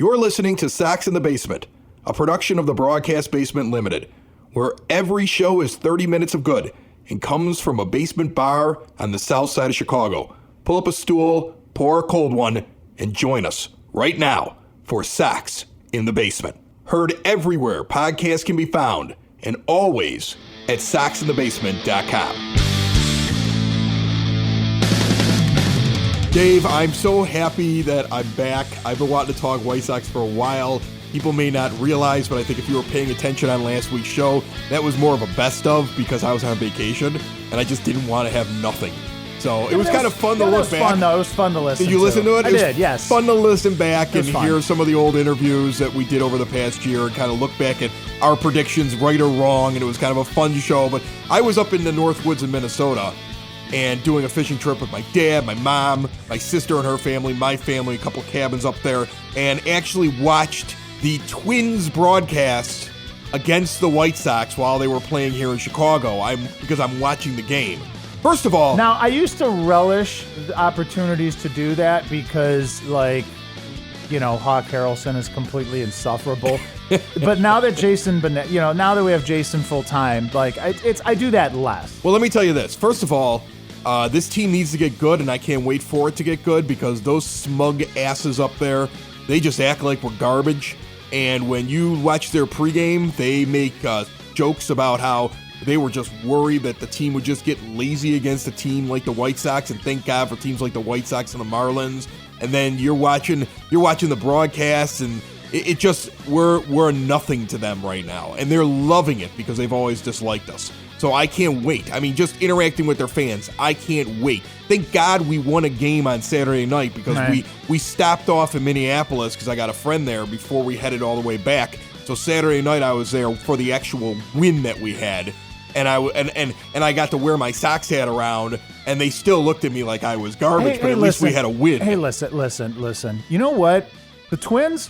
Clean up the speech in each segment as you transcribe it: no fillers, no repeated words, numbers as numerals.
You're listening to Sox in the Basement, a production of the Broadcast Basement Limited, where every show is 30 minutes of good and comes from a basement bar on the south side of Chicago. Pull up a stool, pour a cold one, and join us right now for Sox in the Basement. Heard everywhere podcasts can be found, and always at soxinthebasement.com. Dave, I'm so happy that I'm back. I've been wanting to talk White Sox for a while. People may not realize, but I think if you were paying attention on last week's show, that was more of a best of because I was on vacation, and I just didn't want to have nothing. So it was kind of fun to look back. Fun, though. It was fun to listen to. Did you listen to it? I did, yes. Fun to listen back and hear some of the old interviews that we did over the past year and kind of look back at our predictions, right or wrong, and it was kind of a fun show. But I was up in the North Woods in Minnesota and doing a fishing trip with my dad, my mom, my sister and her family, my family, a couple cabins up there, and actually watched the Twins broadcast against the White Sox while they were playing here in Chicago. Because I'm watching the game. First of all, now I used to relish the opportunities to do that because, Hawk Harrelson is completely insufferable. But now that now that we have Jason full time, I do that less. Well, let me tell you this. First of all, this team needs to get good, and I can't wait for it to get good because those smug asses up there, they just act like we're garbage. And when you watch their pregame, they make jokes about how they were just worried that the team would just get lazy against a team like the White Sox, and thank God for teams like the White Sox and the Marlins. And then you're watching the broadcasts, and it just we're nothing to them right now, and they're loving it because they've always disliked us. So I can't wait. I mean, just interacting with their fans, I can't wait. Thank God we won a game on Saturday night because we stopped off in Minneapolis because I got a friend there before we headed all the way back. So Saturday night I was there for the actual win that we had. And I got to wear my Sox hat around, and they still looked at me like I was garbage, but at least we had a win. Hey, listen. You know what? The Twins,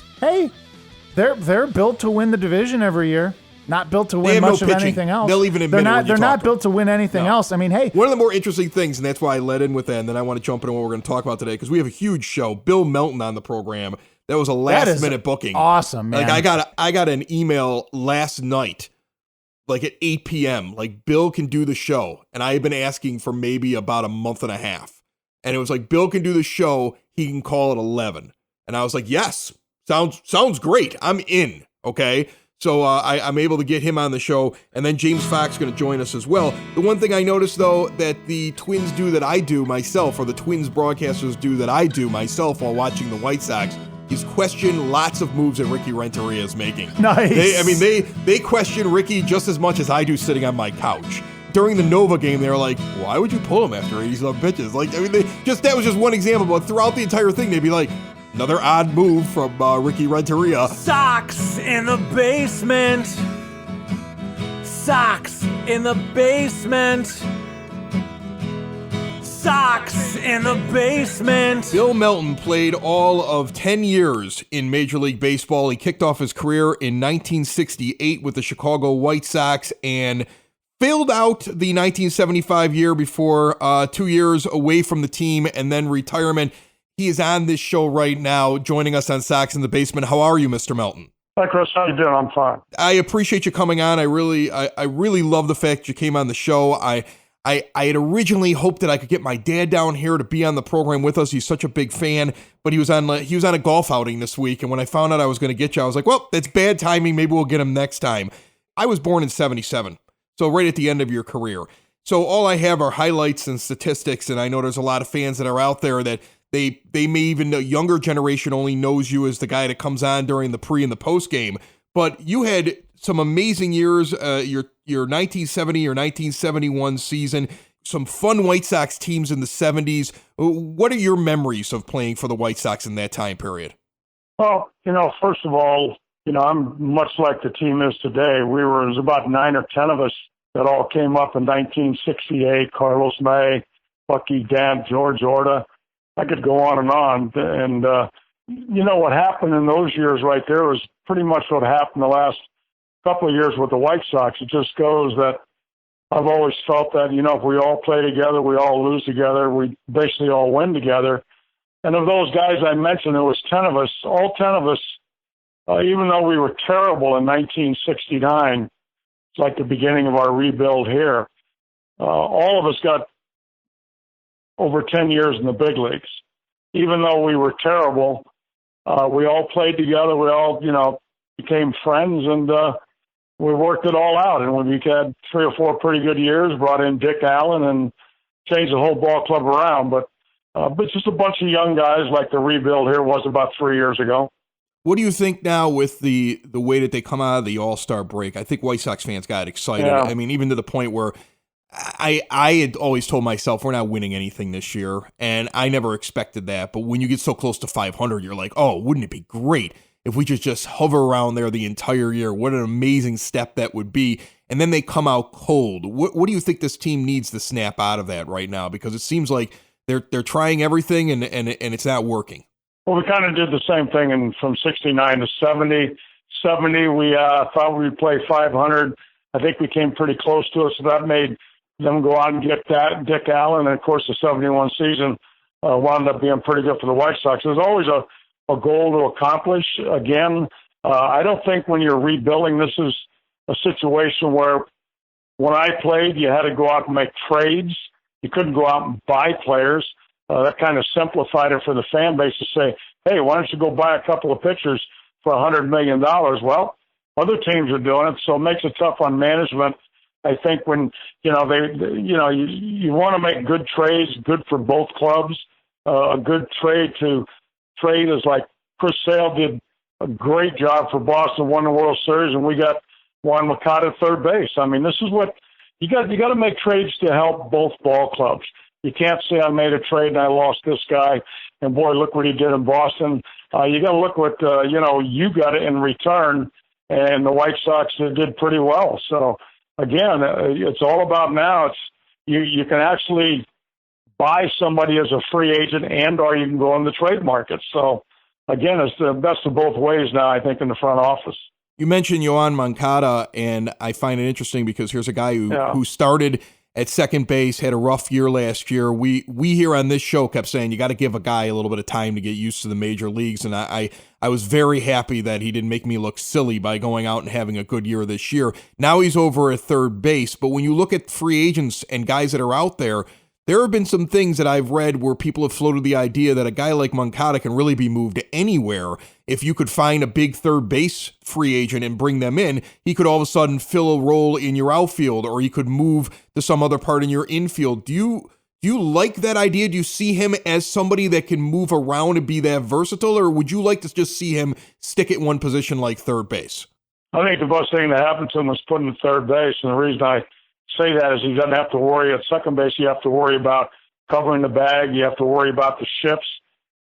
they're built to win the division every year. Not built to win much of anything else. They'll even admit they're not built to win anything else. I mean, hey. One of the more interesting things, and that's why I led in with that, and then I want to jump into what we're going to talk about today, because we have a huge show. Bill Melton on the program. That was a last-minute booking. Awesome, man. Like I got an email last night, like at 8 p.m., like, Bill can do the show. And I had been asking for maybe about a month and a half. And it was like, Bill can do the show. He can call at 11. And I was like, yes, sounds great. I'm in, okay? So I'm able to get him on the show. And then James Fox is going to join us as well. The one thing I noticed, though, that the Twins do that I do myself, or the Twins broadcasters do that I do myself while watching the White Sox, is question lots of moves that Ricky Renteria is making. Nice. They question Ricky just as much as I do sitting on my couch. During the Nova game, they were like, why would you pull him after 87 pitches? That was just one example, but throughout the entire thing, they'd be like, another odd move from Ricky Renteria. Sox in the basement. Sox in the basement. Sox in the basement. Bill Melton played all of 10 years in Major League Baseball. He kicked off his career in 1968 with the Chicago White Sox and filled out the 1975 year before 2 years away from the team and then retirement. He is on this show right now, joining us on Sox in the Basement. How are you, Mr. Melton? Hi, Chris. How you doing? I'm fine. I appreciate you coming on. I really love the fact you came on the show. I had originally hoped that I could get my dad down here to be on the program with us. He's such a big fan, but he was on a golf outing this week. And when I found out I was going to get you, I was like, well, that's bad timing. Maybe we'll get him next time. I was born in 1977, so right at the end of your career. So all I have are highlights and statistics. And I know there's a lot of fans that are out there that they may even know, younger generation only knows you as the guy that comes on during the pre and the post game. But you had some amazing years, your 1970 or 1971 season, some fun White Sox teams in the 70s. What are your memories of playing for the White Sox in that time period? Well, first of all, I'm much like the team is today. There was about 9 or 10 of us that all came up in 1968, Carlos May, Bucky Dent, George Orta. I could go on. And what happened in those years right there was pretty much what happened the last couple of years with the White Sox. It just goes that I've always felt that, if we all play together, we all lose together, we basically all win together. And of those guys I mentioned, there was 10 of us. All 10 of us even though we were terrible in 1969, it's like the beginning of our rebuild here. All of us got over 10 years in the big leagues. Even though we were terrible, we all played together. We all, became friends, and we worked it all out. And we had 3 or 4 pretty good years, brought in Dick Allen and changed the whole ball club around. But just a bunch of young guys like the rebuild here was about 3 years ago. What do you think now with the way that they come out of the All-Star break? I think White Sox fans got excited. Yeah. I mean, even to the point where I had always told myself we're not winning anything this year, and I never expected that. But when you get so close to 500, you're like, oh, wouldn't it be great if we just hover around there the entire year? What an amazing step that would be. And then they come out cold. What do you think this team needs to snap out of that right now? Because it seems like they're trying everything and it's not working. Well, we kind of did the same thing from 69 to 70. 70, we thought we'd play 500. I think we came pretty close to it, so that made them go out and get that Dick Allen. And, of course, the 71 season wound up being pretty good for the White Sox. There's always a goal to accomplish. Again, I don't think when you're rebuilding, this is a situation where when I played, you had to go out and make trades. You couldn't go out and buy players. That kind of simplified it for the fan base to say, hey, why don't you go buy a couple of pitchers for $100 million? Well, other teams are doing it, so it makes it tough on management. I think when, you want to make good trades, good for both clubs. A good trade is like Chris Sale did a great job for Boston, won the World Series, and we got Juan Moncada at third base. I mean, this is what you got to make trades to help both ball clubs. You can't say I made a trade and I lost this guy, and boy, look what he did in Boston. You got to look what you got in return, and the White Sox did pretty well. So again, it's all about now. It's you can actually buy somebody as a free agent, or you can go in the trade market. So again, it's the best of both ways now, I think, in the front office. You mentioned Yoan Moncada, and I find it interesting because here's a guy who started at second base, had a rough year last year. We here on this show kept saying you got to give a guy a little bit of time to get used to the major leagues, and I was very happy that he didn't make me look silly by going out and having a good year this year. Now he's over at third base, but when you look at free agents and guys that are out there have been some things that I've read where people have floated the idea that a guy like Moncada can really be moved anywhere. If you could find a big third base free agent and bring them in, he could all of a sudden fill a role in your outfield, or he could move to some other part in your infield. Do you like that idea? Do you see him as somebody that can move around and be that versatile, or would you like to just see him stick at one position like third base? I think the best thing that happened to him was putting him at third base, and the reason I say that is he doesn't have to worry at second base. You have to worry about covering the bag. You have to worry about the shifts.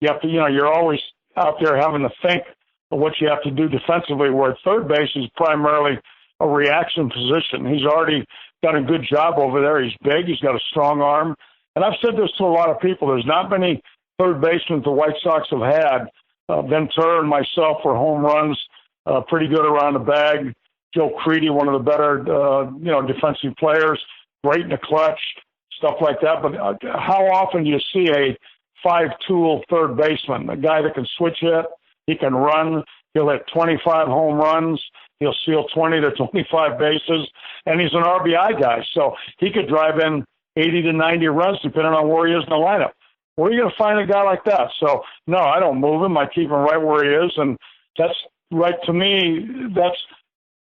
You have to, you're always out there having to think of what you have to do defensively, where third base is primarily a reaction position. He's already done a good job over there. He's big. He's got a strong arm. And I've said this to a lot of people. There's not many third basemen the White Sox have had. Ventura and myself were home runs, pretty good around the bag. Joe Creedy, one of the better, defensive players, great in the clutch, stuff like that. But how often do you see a five-tool third baseman, a guy that can switch hit, he can run, he'll hit 25 home runs, he'll steal 20 to 25 bases, and he's an RBI guy. So he could drive in 80 to 90 runs depending on where he is in the lineup. Where are you going to find a guy like that? So, no, I don't move him. I keep him right where he is, and that's right to me. That's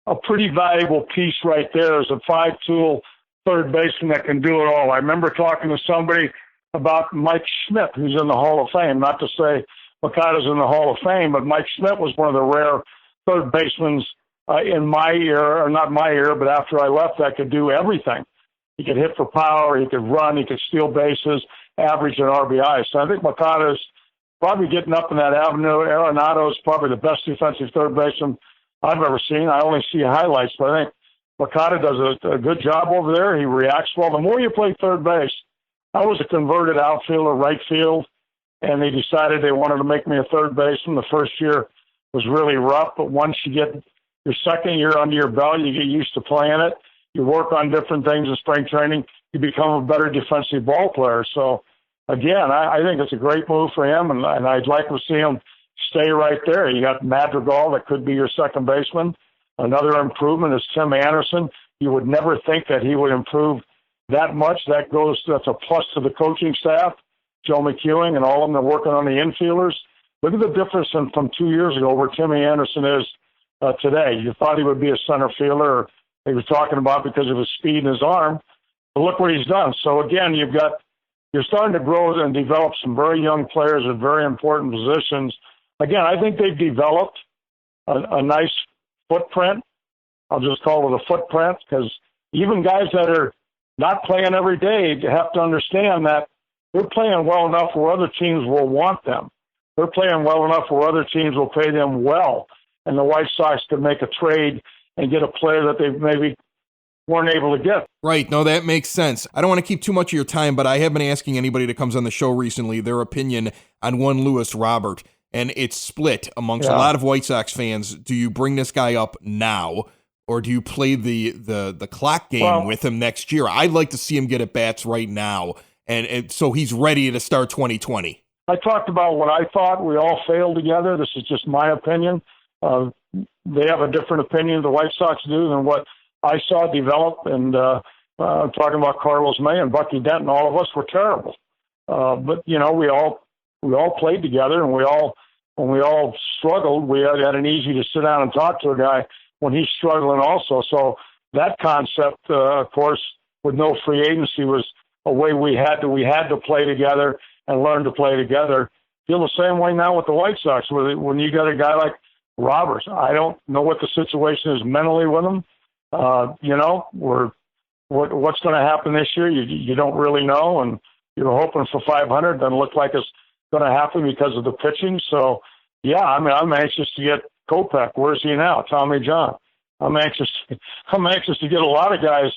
a pretty valuable piece right there, is a five-tool third baseman that can do it all. I remember talking to somebody about Mike Schmidt, who's in the Hall of Fame. Not to say Moncada's in the Hall of Fame, but Mike Schmidt was one of the rare third basemen in my era, or not my era, but after I left, that could do everything. He could hit for power, he could run, he could steal bases, average an RBI. So I think Moncada's probably getting up in that avenue. Arenado's probably the best defensive third baseman I've ever seen. I only see highlights, but I think Moncada does a good job over there. He reacts well. The more you play third base, I was a converted outfielder, right field, and they decided they wanted to make me a third baseman. The first year was really rough, but once you get your second year under your belt, you get used to playing it. You work on different things in spring training. You become a better defensive ball player. So, again, I think it's a great move for him, and I'd like to see him stay right there. You got Madrigal that could be your second baseman. Another improvement is Tim Anderson. You would never think that he would improve that much. That's a plus to the coaching staff, Joe McEwing and all of them are working on the infielders. Look at the difference from 2 years ago where Timmy Anderson is today. You thought he would be a center fielder, or he was talking about because of his speed and his arm. But look what he's done. So again, you're starting to grow and develop some very young players at very important positions. Again, I think they've developed a nice footprint. I'll just call it a footprint, because even guys that are not playing every day have to understand that they're playing well enough where other teams will want them. They're playing well enough where other teams will pay them well, and the White Sox could make a trade and get a player that they maybe weren't able to get. Right. No, that makes sense. I don't want to keep too much of your time, but I have been asking anybody that comes on the show recently their opinion on one Lewis Robert, and it's split amongst a lot of White Sox fans. Do you bring this guy up now, or do you play the clock game with him next year? I'd like to see him get at bats right now, and so he's ready to start 2020. I talked about what I thought. We all failed together. This is just my opinion. They have a different opinion, the White Sox do, than what I saw develop. And I'm talking about Carlos May and Bucky Denton. All of us were terrible. But, we all played together, and when we all struggled, we had an easy to sit down and talk to a guy when he's struggling also. So that concept, of course, with no free agency, was a way we had to play together and learn to play together. Feel the same way now with the White Sox. When you got a guy like Roberts, I don't know what the situation is mentally with him. What's going to happen this year? You don't really know, and you're hoping for 500. Doesn't look like it's going to happen because of the pitching. So, yeah, I'm anxious to get Kopech. Where's he now? Tommy John. I'm anxious to get a lot of guys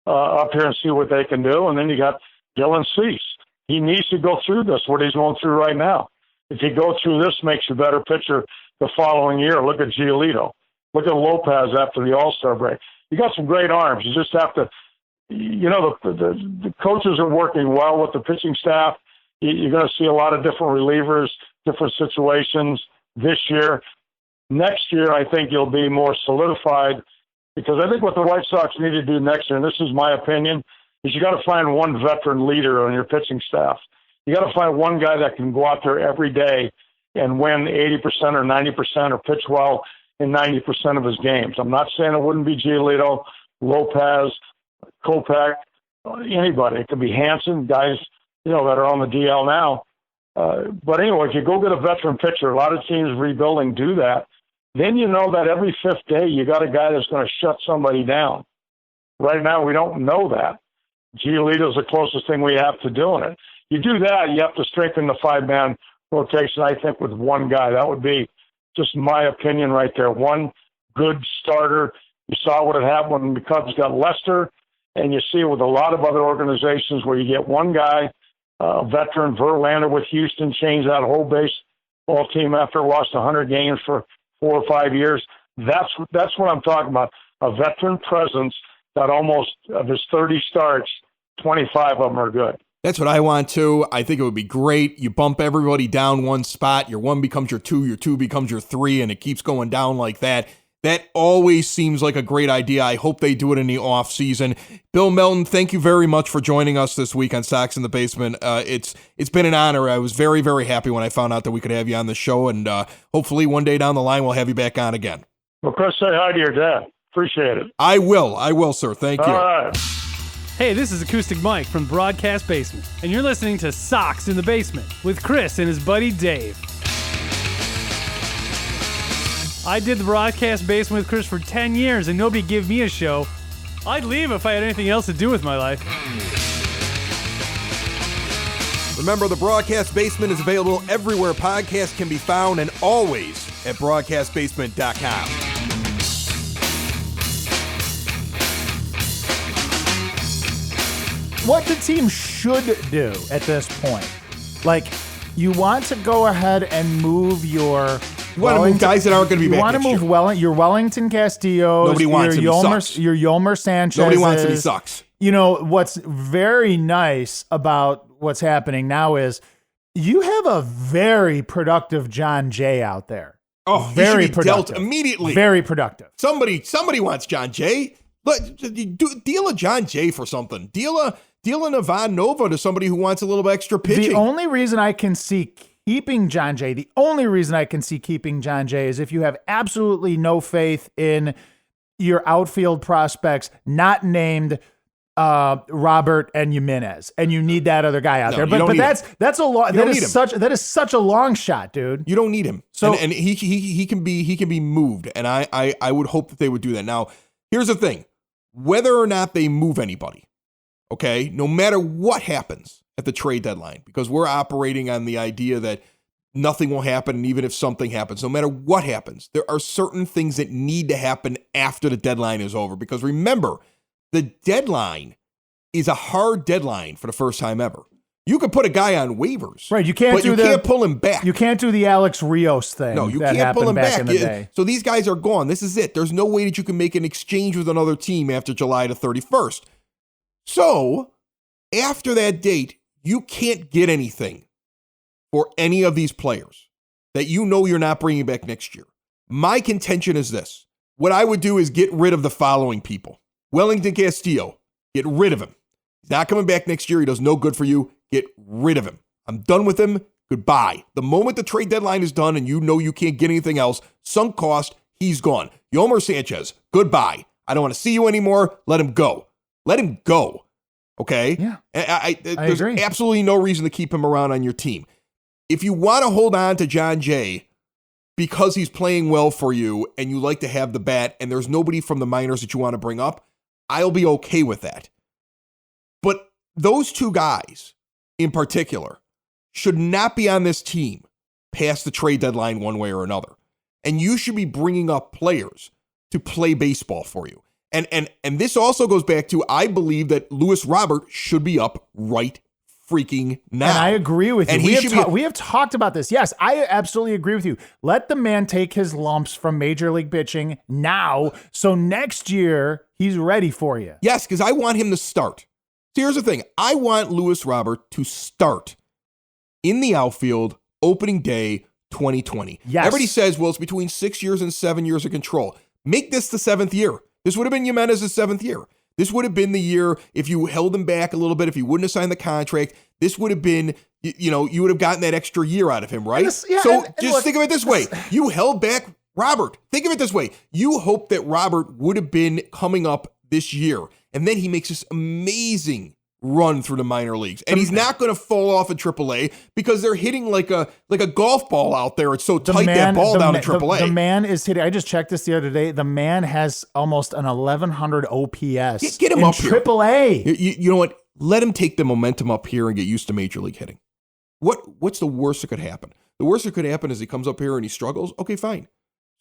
up here and see what they can do. And then you got Dylan Cease. He needs to go through this, what he's going through right now. If you go through this, makes you a better pitcher the following year. Look at Giolito. Look at Lopez after the All-Star break. You got some great arms. You just have to, the coaches are working well with the pitching staff. You're going to see a lot of different relievers, different situations this year. Next year, I think you'll be more solidified, because I think what the White Sox need to do next year, and this is my opinion, is you got to find one veteran leader on your pitching staff. You got to find one guy that can go out there every day and win 80% or 90% or pitch well in 90% of his games. I'm not saying it wouldn't be Giolito, Lopez, Kopech, anybody. It could be Hansen, guys, that are on the DL now. But anyway, if you go get a veteran pitcher, a lot of teams rebuilding do that. Then you know that every fifth day you got a guy that's going to shut somebody down. Right now, we don't know that. Giolito's the closest thing we have to doing it. You do that, you have to strengthen the five-man rotation, I think, with one guy. That would be just my opinion right there. One good starter. You saw what had happened when the Cubs got Lester, and you see it with a lot of other organizations where you get one guy, a veteran. Verlander with Houston changed that whole baseball team after it lost 100 games for 4 or 5 years. That's what I'm talking about, a veteran presence that almost of his 30 starts, 25 of them are good. That's what I want too. I think it would be great. You bump everybody down one spot. Your one becomes your two becomes your three, and it keeps going down like that. That always seems like a great idea. I hope they do it in the off season. Bill Melton, thank you very much for joining us this week on Sox in the Basement. It's been an honor. I was very, very happy when I found out that we could have you on the show, and hopefully one day down the line we'll have you back on again. Well, Chris, say hi to your dad. Appreciate it. I will, sir. Thank you. All right. Hey, this is Acoustic Mike from Broadcast Basement, and you're listening to Sox in the Basement with Chris and his buddy Dave. I did the Broadcast Basement with Chris for 10 years, and nobody gave me a show. I'd leave if I had anything else to do with my life. Remember, the Broadcast Basement is available everywhere podcasts can be found, and always at broadcastbasement.com. What the team should do at this point, like, you want to go ahead and move your You want to move guys that aren't going to be back You want to move your Wellington Castillo. Nobody wants him. He sucks. Your Yolmer Sanchez. Nobody wants him. He sucks. What's very nice about what's happening now is You have a very productive John Jay out there. Oh, very he should be productive. dealt immediately. Very productive. Somebody wants John Jay. Deal a John Jay for something. Deal an Ivan Nova to somebody who wants a little bit extra pitching. The only reason I can see keeping John Jay is if you have absolutely no faith in your outfield prospects, not named Robert and Jimenez, and you need that other guy out there. But that's a long. That is such a long shot, dude. You don't need him. So and he can be moved, and I would hope that they would do that. Now, here's the thing: whether or not they move anybody, okay, no matter what happens at the trade deadline, because we're operating on the idea that nothing will happen, and even if something happens, no matter what happens, there are certain things that need to happen after the deadline is over. Because remember, the deadline is a hard deadline for the first time ever. You could put a guy on waivers, right? You can't pull him back. You can't do the Alex Rios thing. No, you can't pull him back. In the day. So these guys are gone. This is it. There's no way that you can make an exchange with another team after July the 31st. So after that date, you can't get anything for any of these players that you know you're not bringing back next year. My contention is this. What I would do is get rid of the following people. Wellington Castillo, get rid of him. He's not coming back next year. He does no good for you. Get rid of him. I'm done with him. Goodbye. The moment the trade deadline is done and you know you can't get anything else, sunk cost, he's gone. Yomer Sanchez, goodbye. I don't want to see you anymore. Let him go. Let him go. Okay? Yeah. There's agree. absolutely no reason to keep him around on your team. If you want to hold on to John Jay because he's playing well for you and you like to have the bat and there's nobody from the minors that you want to bring up, I'll be okay with that. But those two guys in particular should not be on this team past the trade deadline one way or another. And you should be bringing up players to play baseball for you. And this also goes back to, I believe that Luis Robert should be up right freaking now. And I agree with you. And we have talked about this. Yes, I absolutely agree with you. Let the man take his lumps from Major League pitching now, so next year he's ready for you. Yes, because I want him to start. So here's the thing. I want Luis Robert to start in the outfield opening day 2020. Yes. Everybody says, well, it's between 6 years and 7 years of control. Make this the 7th year. This would have been Jimenez's 7th year. This would have been the year if you held him back a little bit, if you wouldn't have signed the contract. This would have been, you would have gotten that extra year out of him, right? Think of it this way. You held back Robert. Think of it this way. You hope that Robert would have been coming up this year, and then he makes this amazing run through the minor leagues. And he's not going to fall off in AAA because they're hitting like a golf ball out there. It's so tight, that ball down in AAA. The man is hitting. I just checked this the other day. The man has almost an 1100 OPS. Get him in up here. AAA. You know what? Let him take the momentum up here and get used to major league hitting. What's the worst that could happen? The worst that could happen is he comes up here and he struggles. Okay, fine.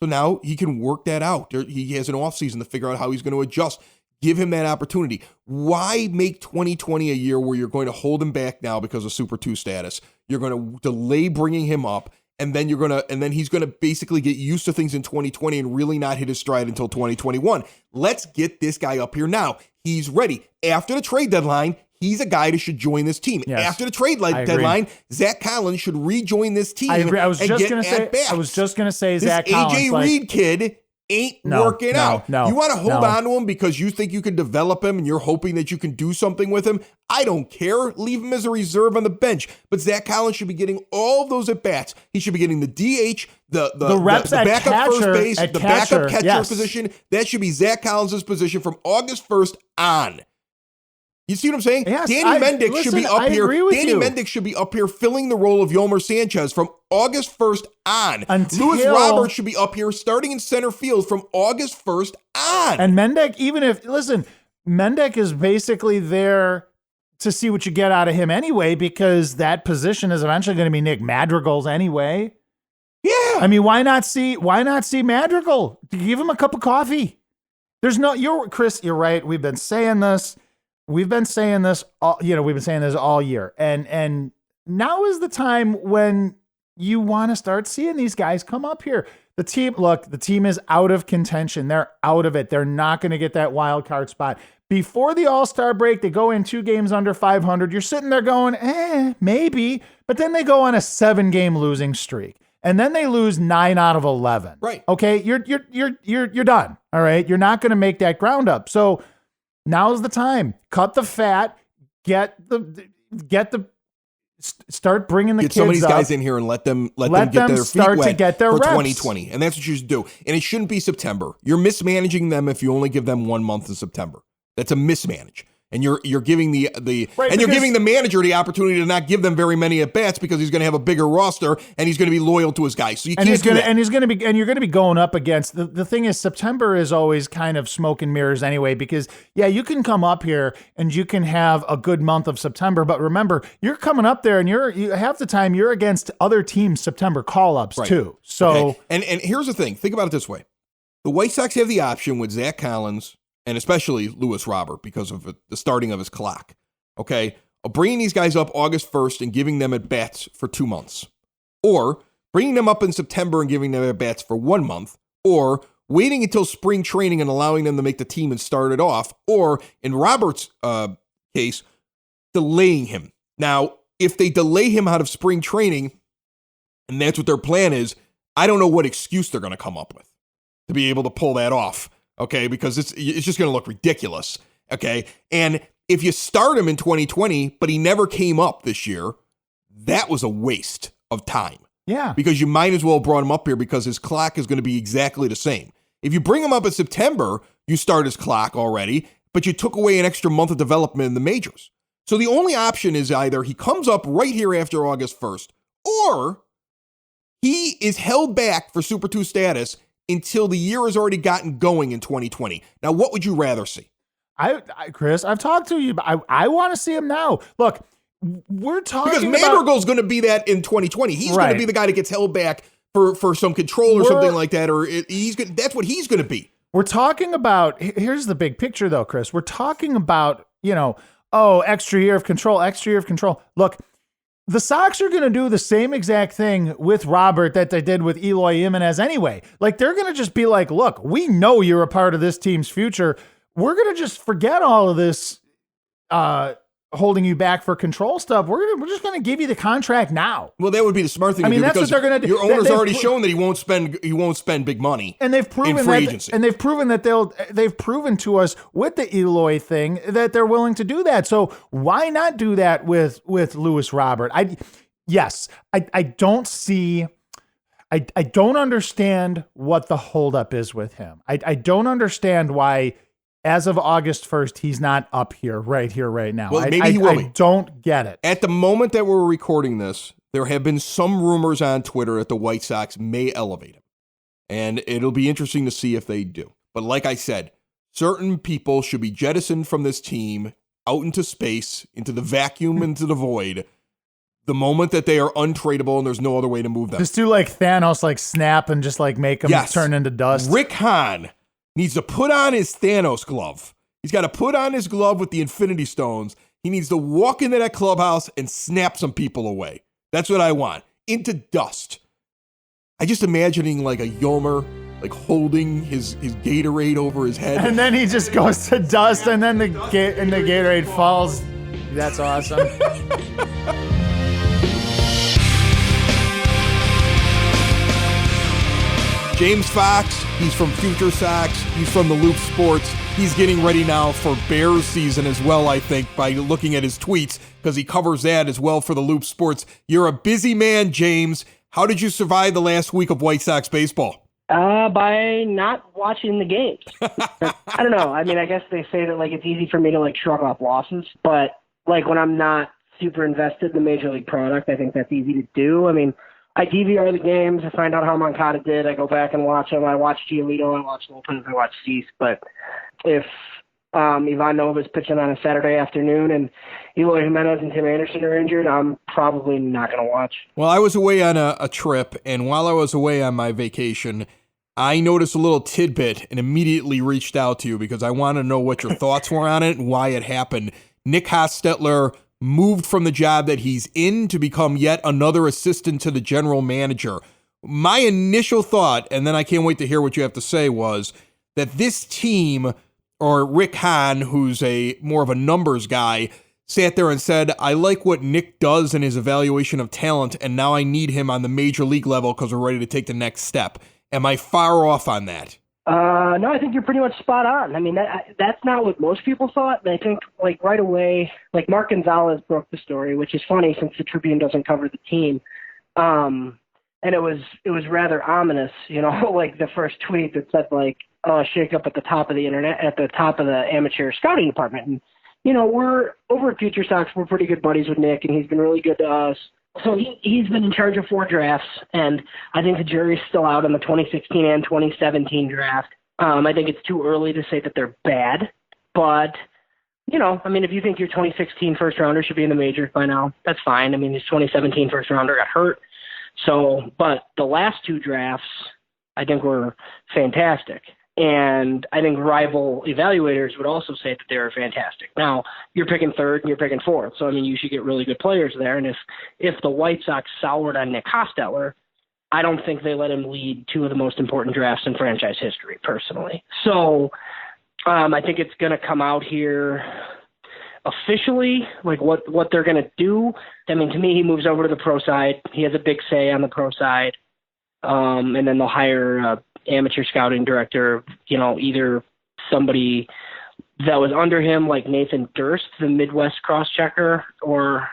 So now he can work that out. He has an offseason to figure out how he's going to adjust. Give him that opportunity. Why make 2020 a year where you're going to hold him back now because of Super 2 status? You're going to delay bringing him up, and then he's going to basically get used to things in 2020 and really not hit his stride until 2021. Let's get this guy up here now. He's ready. After the trade deadline, he's a guy that should join this team. Yes, after the trade deadline, Zach Collins should rejoin this team. I agree. I was just going to say this Zach Collins. AJ Reed kid ain't working out. No, you want to hold on to him because you think you can develop him and you're hoping that you can do something with him? I don't care. Leave him as a reserve on the bench. But Zach Collins should be getting all of those at-bats. He should be getting the DH, the reps at backup catcher, first base, the backup catcher yes. position. That should be Zach Collins' position from August 1st on. You see what I'm saying? Yes, Danny Mendick should be up here. Danny you. Mendick should be up here filling the role of Yomer Sanchez from August 1st on. Luis Robert should be up here starting in center field from August 1st on. And Mendick, Mendick is basically there to see what you get out of him anyway, because that position is eventually going to be Nick Madrigal's anyway. Yeah. I mean, why not see Madrigal? Give him a cup of coffee. Chris, you're right. We've been saying this. We've been saying this all year. And now is the time when you want to start seeing these guys come up here. The team is out of contention. They're out of it. They're not going to get that wild card spot. Before the All-Star break, they go in 2 games under 500. You're sitting there going, maybe. But then they go on a 7-game losing streak. And then they lose 9 out of 11. Right. Okay, you're done. All right, you're not going to make that ground up. So now's the time. Cut the fat. Start bringing the kids some of these up. guys in here and let them get their start feet wet to get their for reps. 2020, and that's what you should do. And it shouldn't be September. You're mismanaging them if you only give them 1 month in September. That's a mismanage. And you're giving the you're giving the manager the opportunity to not give them very many at bats because he's going to have a bigger roster and he's going to be loyal to his guys. So you can't do that. And you're going to be going up against the thing is September is always kind of smoke and mirrors anyway, because you can come up here and you can have a good month of September, but remember you're coming up there and you half the time you're against other teams' September call-ups too. So okay. And here's the thing. Think about it this way. The White Sox have the option with Zach Collins and especially Lewis Robert because of the starting of his clock, okay, of bringing these guys up August 1st and giving them at-bats for 2 months, or bringing them up in September and giving them at-bats for 1 month, or waiting until spring training and allowing them to make the team and start it off, or in Robert's case, delaying him. Now, if they delay him out of spring training, and that's what their plan is, I don't know what excuse they're going to come up with to be able to pull that off. Okay, because it's just going to look ridiculous. Okay, and if you start him in 2020, but he never came up this year, that was a waste of time. Yeah, because you might as well have brought him up here because his clock is going to be exactly the same. If you bring him up in September, you start his clock already, but you took away an extra month of development in the majors. So the only option is either he comes up right here after August 1st, or he is held back for Super 2 status until the year has already gotten going in 2020. Now, what would you rather see? Chris, I've talked to you. I want to see him now. Look, we're talking because Madrigal's going to be that in 2020. He's going to be the guy that gets held back for some control or something like that, or that's what he's going to be. We're talking about, here's the big picture though, Chris. We're talking about, extra year of control. Look, the Sox are going to do the same exact thing with Robert that they did with Eloy Jimenez anyway. Like, they're going to just be like, look, we know you're a part of this team's future. We're going to just forget all of this holding you back for control stuff. We're just going to give you the contract now. Well, that would be the smart thing to do. That's what they're going to do. Your owner's already shown that he won't spend big money. And they've proven in free agency. And they've proven that they've proven to us with the Eloy thing that they're willing to do that. So why not do that with Lewis Robert? I don't understand what the holdup is with him. I don't understand why, as of August 1st, he's not up here, right now. Well, maybe he will be. I don't get it. At the moment that we're recording this, there have been some rumors on Twitter that the White Sox may elevate him. And it'll be interesting to see if they do. But like I said, certain people should be jettisoned from this team out into space, into the vacuum, into the void, the moment that they are untradeable and there's no other way to move them. Just do like Thanos, like snap and just like make them turn into dust. Rick Hahn needs to put on his Thanos glove. He's got to put on his glove with the Infinity Stones. He needs to walk into that clubhouse and snap some people away. That's what I want. Into dust. I just imagining like a Yomer, like holding his Gatorade over his head. And then he just goes to dust and then the Gatorade falls. That's awesome. James Fox, he's from Future Sox. He's from the Loop Sports. He's getting ready now for Bears season as well, I think, by looking at his tweets, because he covers that as well for the Loop Sports. You're a busy man, James. How did you survive the last week of White Sox baseball? By not watching the games. I don't know. I mean, I guess they say that like it's easy for me to like shrug off losses, but like when I'm not super invested in the Major League product, I think that's easy to do. I mean, I DVR the games. I find out how Moncada did. I go back and watch them. I watch Giolito. I watch Lopez. I watch Cease. But if Ivan Nova's pitching on a Saturday afternoon and Eloy Jimenez and Tim Anderson are injured, I'm probably not going to watch. Well, I was away on a trip, and while I was away on my vacation, I noticed a little tidbit and immediately reached out to you because I want to know what your thoughts were on it and why it happened. Nick Hostetler moved from the job that he's in to become yet another assistant to the general manager. My initial thought, and then I can't wait to hear what you have to say, was that this team or Rick Hahn, who's more of a numbers guy, sat there and said, I like what Nick does in his evaluation of talent, and now I need him on the major league level because we're ready to take the next step. Am I far off on that? No, I think you're pretty much spot on. I mean, that's not what most people thought. And I think, like, right away, like, Mark Gonzalez broke the story, which is funny since the Tribune doesn't cover the team. And it was rather ominous, you know, like the first tweet that said, like, shake up at the top of the internet, at the top of the amateur scouting department. And, you know, we're over at Future Sox, we're pretty good buddies with Nick, and he's been really good to us. So he's been in charge of 4 drafts, and I think the jury's still out on the 2016 and 2017 draft. I think it's too early to say that they're bad, but, you know, I mean, if you think your 2016 first-rounder should be in the majors by now, that's fine. I mean, his 2017 first-rounder got hurt. So, but the last 2 drafts, I think, were fantastic. And I think rival evaluators would also say that they were fantastic. Now, you're picking 3rd and you're picking 4th. So, I mean, you should get really good players there. And if the White Sox soured on Nick Hostetler, I don't think they let him lead 2 of the most important drafts in franchise history, personally. So I think it's going to come out here officially, like what they're going to do. I mean, to me, he moves over to the pro side. He has a big say on the pro side. And then they'll hire amateur scouting director, you know, either somebody that was under him, like Nathan Durst, the Midwest cross-checker, or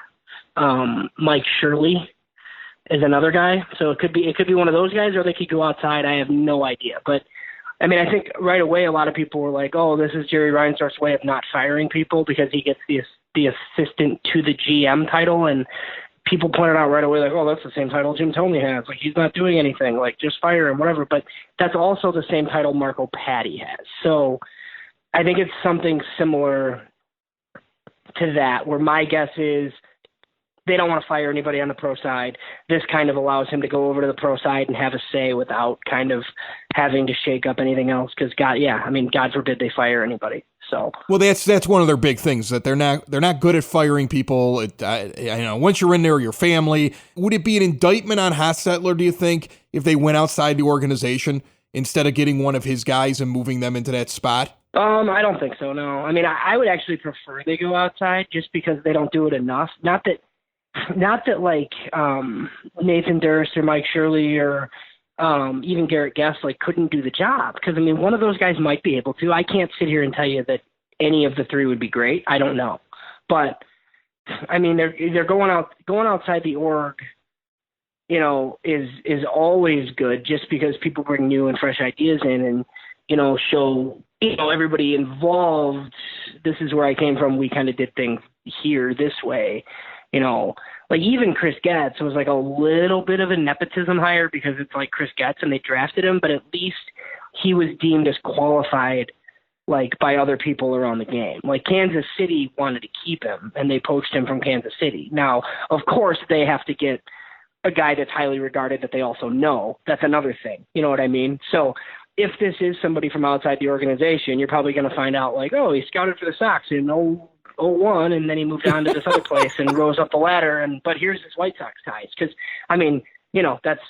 Mike Shirley is another guy. So it could be one of those guys, or they could go outside. I have no idea. But, I mean, I think right away a lot of people were like, oh, this is Jerry Reinsdorf's way of not firing people because he gets the assistant to the GM title, and people pointed out right away, like, oh, that's the same title Jim Thome has. Like, he's not doing anything. Like, just fire him, whatever. But that's also the same title Marco Patti has. So I think it's something similar to that, where my guess is they don't want to fire anybody on the pro side. This kind of allows him to go over to the pro side and have a say without kind of having to shake up anything else. Because God forbid they fire anybody. So, well, that's one of their big things, that they're not good at firing people. Once you're in there, your family. Would it be an indictment on Hostetler, do you think, if they went outside the organization instead of getting one of his guys and moving them into that spot? I don't think so. No, I mean, I would actually prefer they go outside just because they don't do it enough. Not that like Nathan Durst or Mike Shirley or even Garrett Guest couldn't do the job, because I mean, one of those guys might be able to. I can't sit here and tell you that any of the 3 would be great. I don't know, but I mean, they're going outside the org, you know, is always good, just because people bring new and fresh ideas in and, you know, show, you know, everybody involved, this is where I came from. We kind of did things here this way. You know, like even Chris Getz was like a little bit of a nepotism hire because it's like Chris Getz and they drafted him, but at least he was deemed as qualified, like, by other people around the game. Like Kansas City wanted to keep him and they poached him from Kansas City. Now, of course, they have to get a guy that's highly regarded that they also know. That's another thing. You know what I mean? So if this is somebody from outside the organization, you're probably going to find out like, oh, he scouted for the Sox in 01, and then he moved on to this other place and rose up the ladder. But here's his White Sox ties. Because, I mean, you know, that's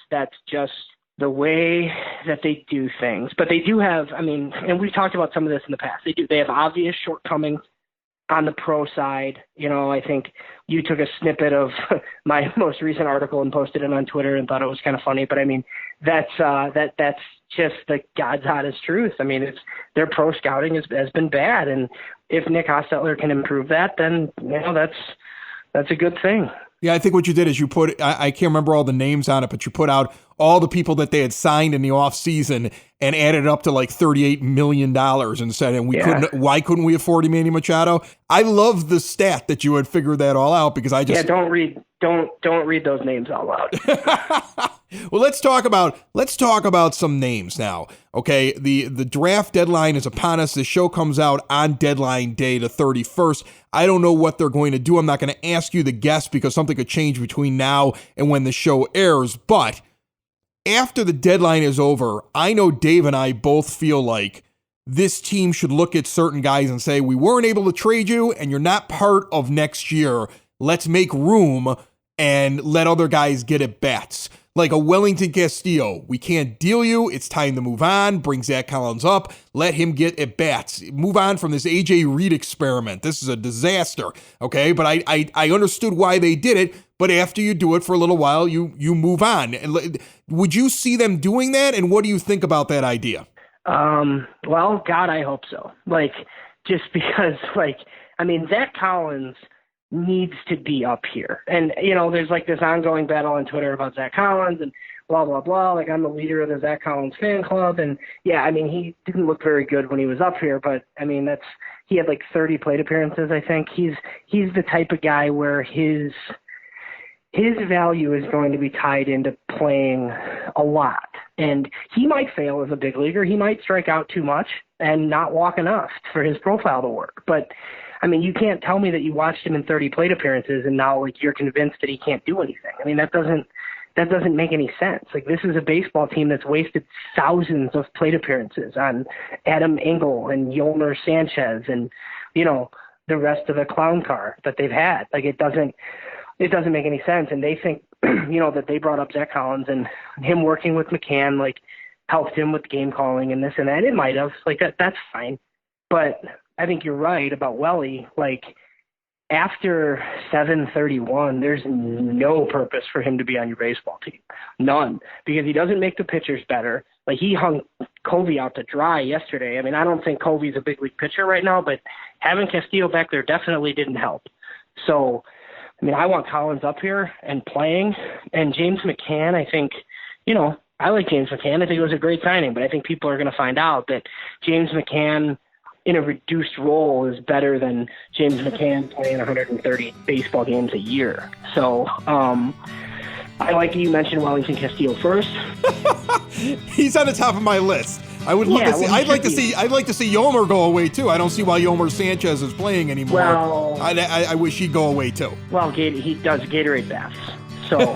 just the way that they do things. But they do have, I mean, and we've talked about some of this in the past. They have obvious shortcomings on the pro side. You know, I think you took a snippet of my most recent article and posted it on Twitter and thought it was kind of funny. But I mean, that's just the God's honest truth. I mean, their pro scouting has been bad, and if Nick Hostetler can improve that, then, you know, that's a good thing. Yeah, I think what you did is you put, I can't remember all the names on it, but you put out all the people that they had signed in the offseason and added it up to like $38 million and said, and why couldn't we afford Manny Machado? I love the stat that you had figured that all out, because I just... Yeah, don't read those names out loud. Well, let's talk about some names now. Okay, the draft deadline is upon us. The show comes out on deadline day, the 31st. I don't know what they're going to do. I'm not going to ask you the guess because something could change between now and when the show airs. But after the deadline is over, I know Dave and I both feel like this team should look at certain guys and say, we weren't able to trade you and you're not part of next year. Let's make room and let other guys get at bats. like a Wellington Castillo. We can't deal you. It's time to move on. Bring Zach Collins up. Let him get at bats. Move on from this A.J. Reed experiment. This is a disaster, okay? But I understood why they did it, but after you do it for a little while, you move on. And would you see them doing that, and what do you think about that idea? Well, God, I hope so. Like, just because, like, I mean, Zach Collins needs to be up here. And, you know, there's like this ongoing battle on Twitter about Zach Collins and blah, blah, blah. Like, I'm the leader of the Zach Collins fan club. And, yeah, I mean, he didn't look very good when he was up here, but, I mean, he had like 30 plate appearances, I think. He's the type of guy where his value is going to be tied into playing a lot. And he might fail as a big leaguer. He might strike out too much and not walk enough for his profile to work. But, I mean, you can't tell me that you watched him in 30 plate appearances and now, like, you're convinced that he can't do anything. I mean, that doesn't make any sense. Like, this is a baseball team that's wasted thousands of plate appearances on Adam Engel and Yolmer Sanchez and, you know, the rest of the clown car that they've had. Like, it doesn't make any sense. And they think, you know, that they brought up Zach Collins and him working with McCann, like, helped him with game calling and this and that. It might have. Like, that's fine. But I think you're right about Welly. Like, after 7:31, there's no purpose for him to be on your baseball team. None. Because he doesn't make the pitchers better. Like, he hung Covey out to dry yesterday. I mean, I don't think Covey's a big league pitcher right now, but having Castillo back there definitely didn't help. So, I mean, I want Collins up here and playing. And James McCann, I think, you know, I like James McCann. I think it was a great signing, but I think people are going to find out that James McCann in a reduced role is better than James McCann playing 130 baseball games a year. So I like you mentioned Wellington Castillo first. He's on the top of my list. I would love to see. I'd like to see Yolmer go away too. I don't see why Yolmer Sanchez is playing anymore. Well, I wish he'd go away too. Well, he does Gatorade baths, so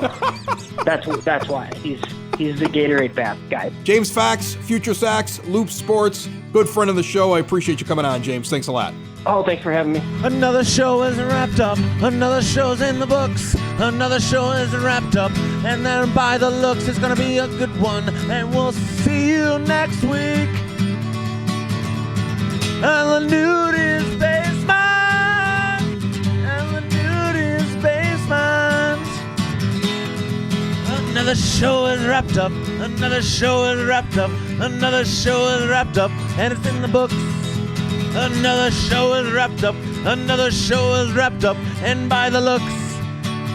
that's why he's the Gatorade bath guy. James Fox, Future Sox, Loop Sports, good friend of the show. I appreciate you coming on, James. Thanks a lot. Oh, thanks for having me. Another show isn't wrapped up. Another show's in the books. Another show isn't wrapped up. And then by the looks, it's gonna be a good one. And we'll see you next week. And the nude is basement. And the nude is basement. Another show is wrapped up. Another show is wrapped up. Another show is wrapped up. And it's in the books. Another show is wrapped up. Another show is wrapped up. And by the looks,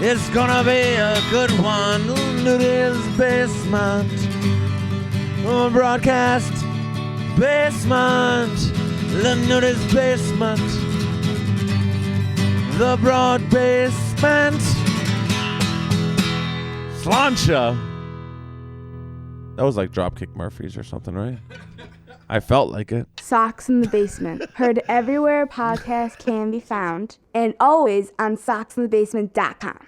it's gonna be a good one. Nudie's Basement. Broadcast Basement. The Nudie's Basement. The Broad Basement. Slancha. That was like Dropkick Murphys or something, right? I felt like it. Sox in the Basement. Heard everywhere podcasts can be found, and always on soxinthebasement.com.